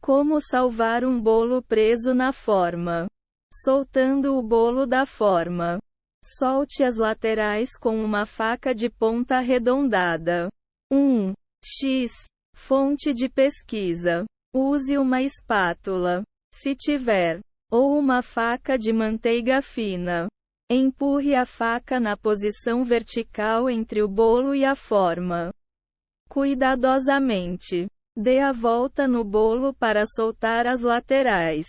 Como salvar um bolo preso na forma? Soltando o bolo da forma. Solte as laterais com uma faca de ponta arredondada. 1. X. Fonte de pesquisa. Use uma espátula, se tiver, ou uma faca de manteiga fina. Empurre a faca na posição vertical entre o bolo e a forma. Cuidadosamente. Dê a volta no bolo para soltar as laterais.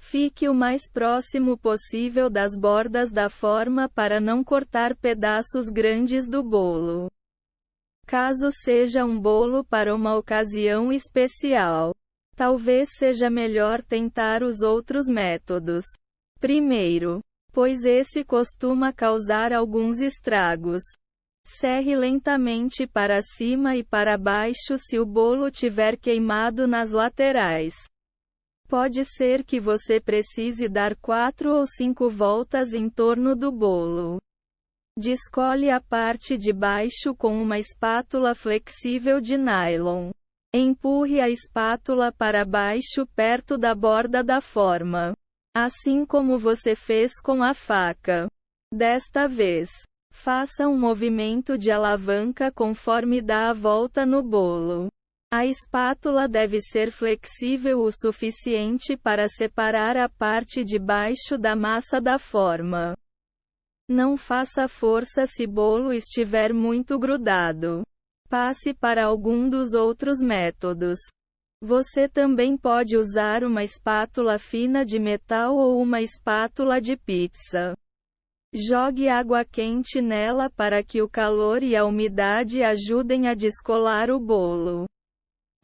Fique o mais próximo possível das bordas da forma para não cortar pedaços grandes do bolo. Caso seja um bolo para uma ocasião especial, talvez seja melhor tentar os outros métodos primeiro, pois esse costuma causar alguns estragos. Serre lentamente para cima e para baixo se o bolo tiver queimado nas laterais. Pode ser que você precise dar 4 ou 5 voltas em torno do bolo. Descole a parte de baixo com uma espátula flexível de nylon. Empurre a espátula para baixo perto da borda da forma, assim como você fez com a faca. Desta vez, faça um movimento de alavanca conforme dá a volta no bolo. A espátula deve ser flexível o suficiente para separar a parte de baixo da massa da forma. Não faça força se bolo estiver muito grudado. Passe para algum dos outros métodos. Você também pode usar uma espátula fina de metal ou uma espátula de pizza. Jogue água quente nela para que o calor e a umidade ajudem a descolar o bolo.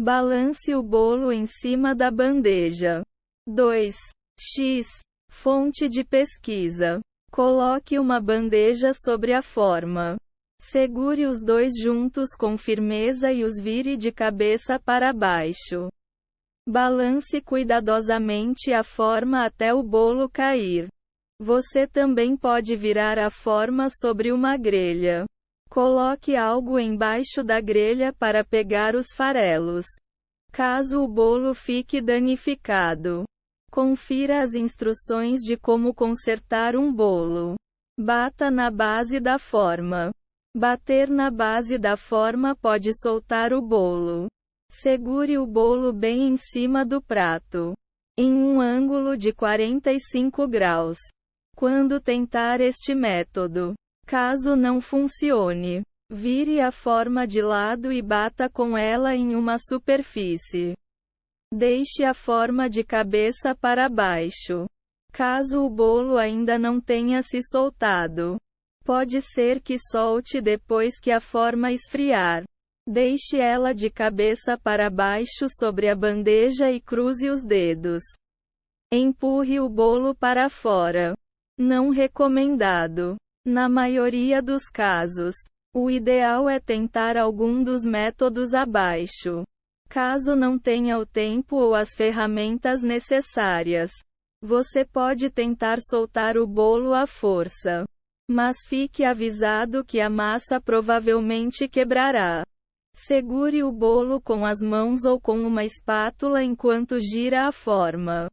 Balance o bolo em cima da bandeja. 2. X. Fonte de pesquisa. Coloque uma bandeja sobre a forma. Segure os dois juntos com firmeza e os vire de cabeça para baixo. Balance cuidadosamente a forma até o bolo cair. Você também pode virar a forma sobre uma grelha. Coloque algo embaixo da grelha para pegar os farelos. Caso o bolo fique danificado, confira as instruções de como consertar um bolo. Bata na base da forma. Bater na base da forma pode soltar o bolo. Segure o bolo bem em cima do prato, em um ângulo de 45 graus. Quando tentar este método, caso não funcione, vire a forma de lado e bata com ela em uma superfície. Deixe a forma de cabeça para baixo. Caso o bolo ainda não tenha se soltado, pode ser que solte depois que a forma esfriar. Deixe ela de cabeça para baixo sobre a bandeja e cruze os dedos. Empurre o bolo para fora. Não recomendado. Na maioria dos casos, o ideal é tentar algum dos métodos abaixo. Caso não tenha o tempo ou as ferramentas necessárias, você pode tentar soltar o bolo à força. Mas fique avisado que a massa provavelmente quebrará. Segure o bolo com as mãos ou com uma espátula enquanto gira a forma.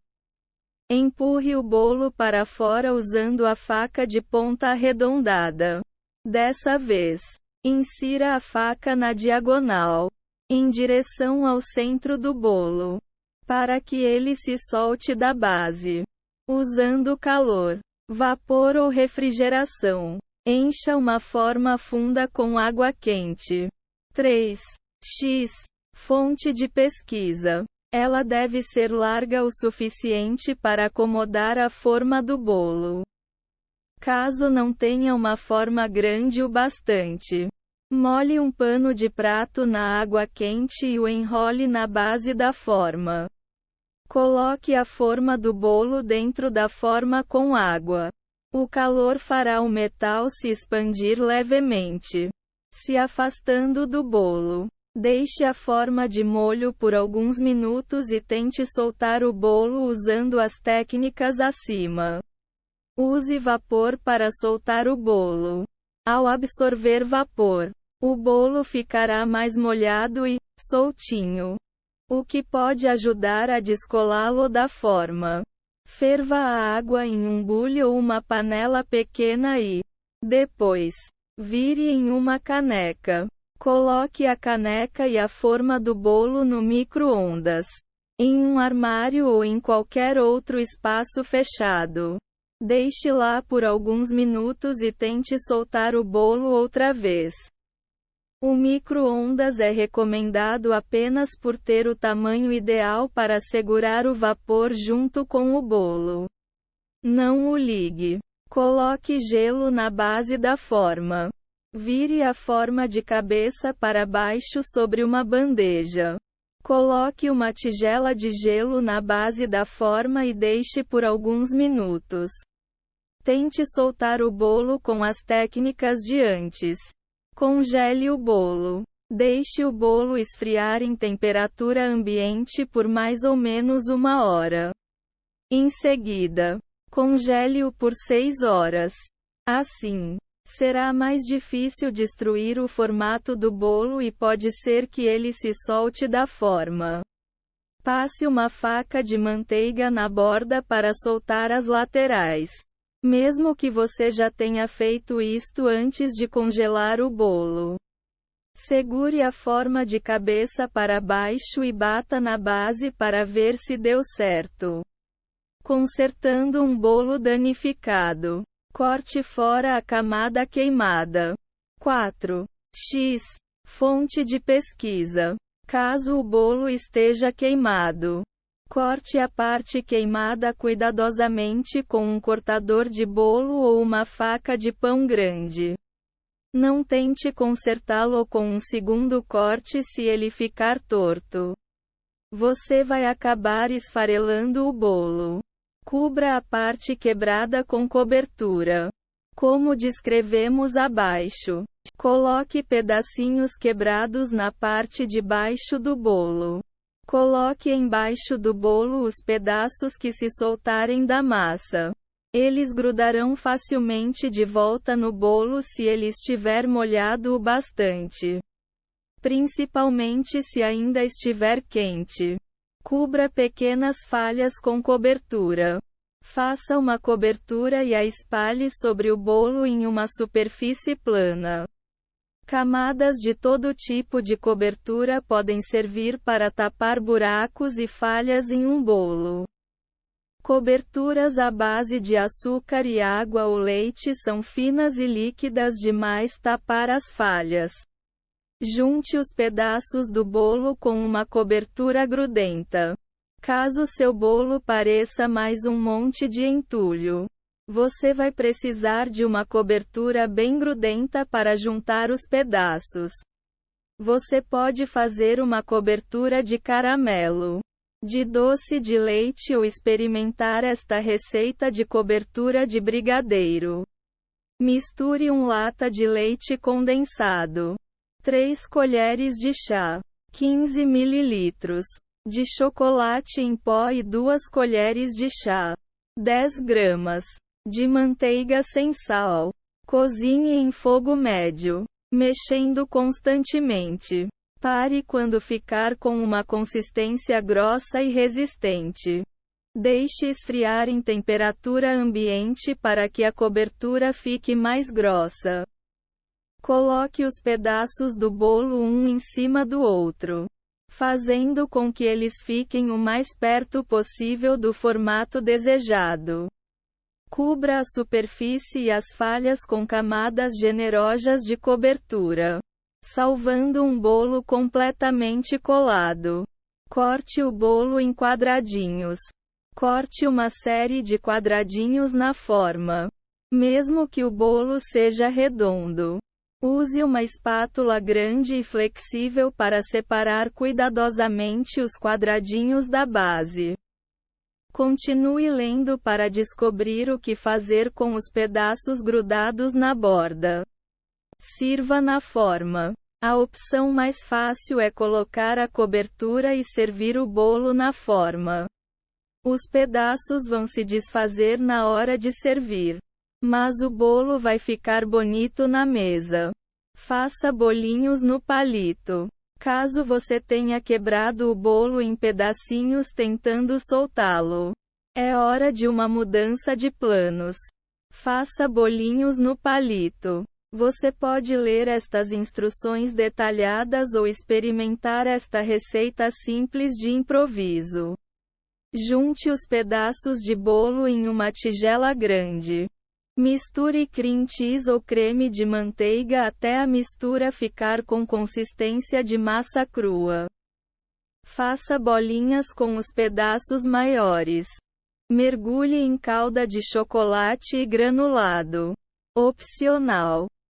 Empurre o bolo para fora usando a faca de ponta arredondada. Dessa vez, insira a faca na diagonal, em direção ao centro do bolo, para que ele se solte da base. Usando calor, vapor ou refrigeração, encha uma forma funda com água quente. 3. X. Fonte de pesquisa. Ela deve ser larga o suficiente para acomodar a forma do bolo. Caso não tenha uma forma grande o bastante, molhe um pano de prato na água quente e o enrole na base da forma. Coloque a forma do bolo dentro da forma com água. O calor fará o metal se expandir levemente, se afastando do bolo. Deixe a forma de molho por alguns minutos e tente soltar o bolo usando as técnicas acima. Use vapor para soltar o bolo. Ao absorver vapor, o bolo ficará mais molhado e soltinho. o que pode ajudar a descolá-lo da forma. Ferva a água em um bule ou uma panela pequena e, depois, vire em uma caneca. Coloque a caneca e a forma do bolo no micro-ondas, em um armário ou em qualquer outro espaço fechado. Deixe lá por alguns minutos e tente soltar o bolo outra vez. O micro-ondas é recomendado apenas por ter o tamanho ideal para segurar o vapor junto com o bolo. Não o ligue. Coloque gelo na base da forma. Vire a forma de cabeça para baixo sobre uma bandeja. Coloque uma tigela de gelo na base da forma e deixe por alguns minutos. Tente soltar o bolo com as técnicas de antes. Congele o bolo. Deixe o bolo esfriar em temperatura ambiente por mais ou menos 1 hora. Em seguida, congele-o por 6 horas. Assim, será mais difícil destruir o formato do bolo e pode ser que ele se solte da forma. Passe uma faca de manteiga na borda para soltar as laterais. Mesmo que você já tenha feito isto antes de congelar o bolo. Segure a forma de cabeça para baixo e bata na base para ver se deu certo. Consertando um bolo danificado. Corte fora a camada queimada. 4x. Fonte de pesquisa. Caso o bolo esteja queimado, corte a parte queimada cuidadosamente com um cortador de bolo ou uma faca de pão grande. Não tente consertá-lo com um segundo corte se ele ficar torto. Você vai acabar esfarelando o bolo. Cubra a parte quebrada com cobertura. Como descrevemos abaixo. Coloque pedacinhos quebrados na parte de baixo do bolo. Coloque embaixo do bolo os pedaços que se soltarem da massa. Eles grudarão facilmente de volta no bolo se ele estiver molhado o bastante. Principalmente se ainda estiver quente. Cubra pequenas falhas com cobertura. Faça uma cobertura e a espalhe sobre o bolo em uma superfície plana. Camadas de todo tipo de cobertura podem servir para tapar buracos e falhas em um bolo. Coberturas à base de açúcar e água ou leite são finas e líquidas demais tapar as falhas. Junte os pedaços do bolo com uma cobertura grudenta. Caso seu bolo pareça mais um monte de entulho, você vai precisar de uma cobertura bem grudenta para juntar os pedaços. Você pode fazer uma cobertura de caramelo, de doce de leite ou experimentar esta receita de cobertura de brigadeiro. Misture 1 lata de leite condensado, 3 colheres de chá, 15 ml de chocolate em pó e 2 colheres de chá, 10 gramas de manteiga sem sal. Cozinhe em fogo médio, mexendo constantemente. Pare quando ficar com uma consistência grossa e resistente. Deixe esfriar em temperatura ambiente para que a cobertura fique mais grossa. Coloque os pedaços do bolo um em cima do outro, fazendo com que eles fiquem o mais perto possível do formato desejado. Cubra a superfície e as falhas com camadas generosas de cobertura, salvando um bolo completamente colado. Corte o bolo em quadradinhos. Corte uma série de quadradinhos na forma, mesmo que o bolo seja redondo. Use uma espátula grande e flexível para separar cuidadosamente os quadradinhos da base. Continue lendo para descobrir o que fazer com os pedaços grudados na borda. Sirva na forma. A opção mais fácil é colocar a cobertura e servir o bolo na forma. Os pedaços vão se desfazer na hora de servir, mas o bolo vai ficar bonito na mesa. Faça bolinhos no palito. Caso você tenha quebrado o bolo em pedacinhos tentando soltá-lo, é hora de uma mudança de planos. Faça bolinhos no palito. Você pode ler estas instruções detalhadas ou experimentar esta receita simples de improviso. Junte os pedaços de bolo em uma tigela grande. Misture cream cheese ou creme de manteiga até a mistura ficar com consistência de massa crua. Faça bolinhas com os pedaços maiores. Mergulhe em calda de chocolate e granulado. Opcional.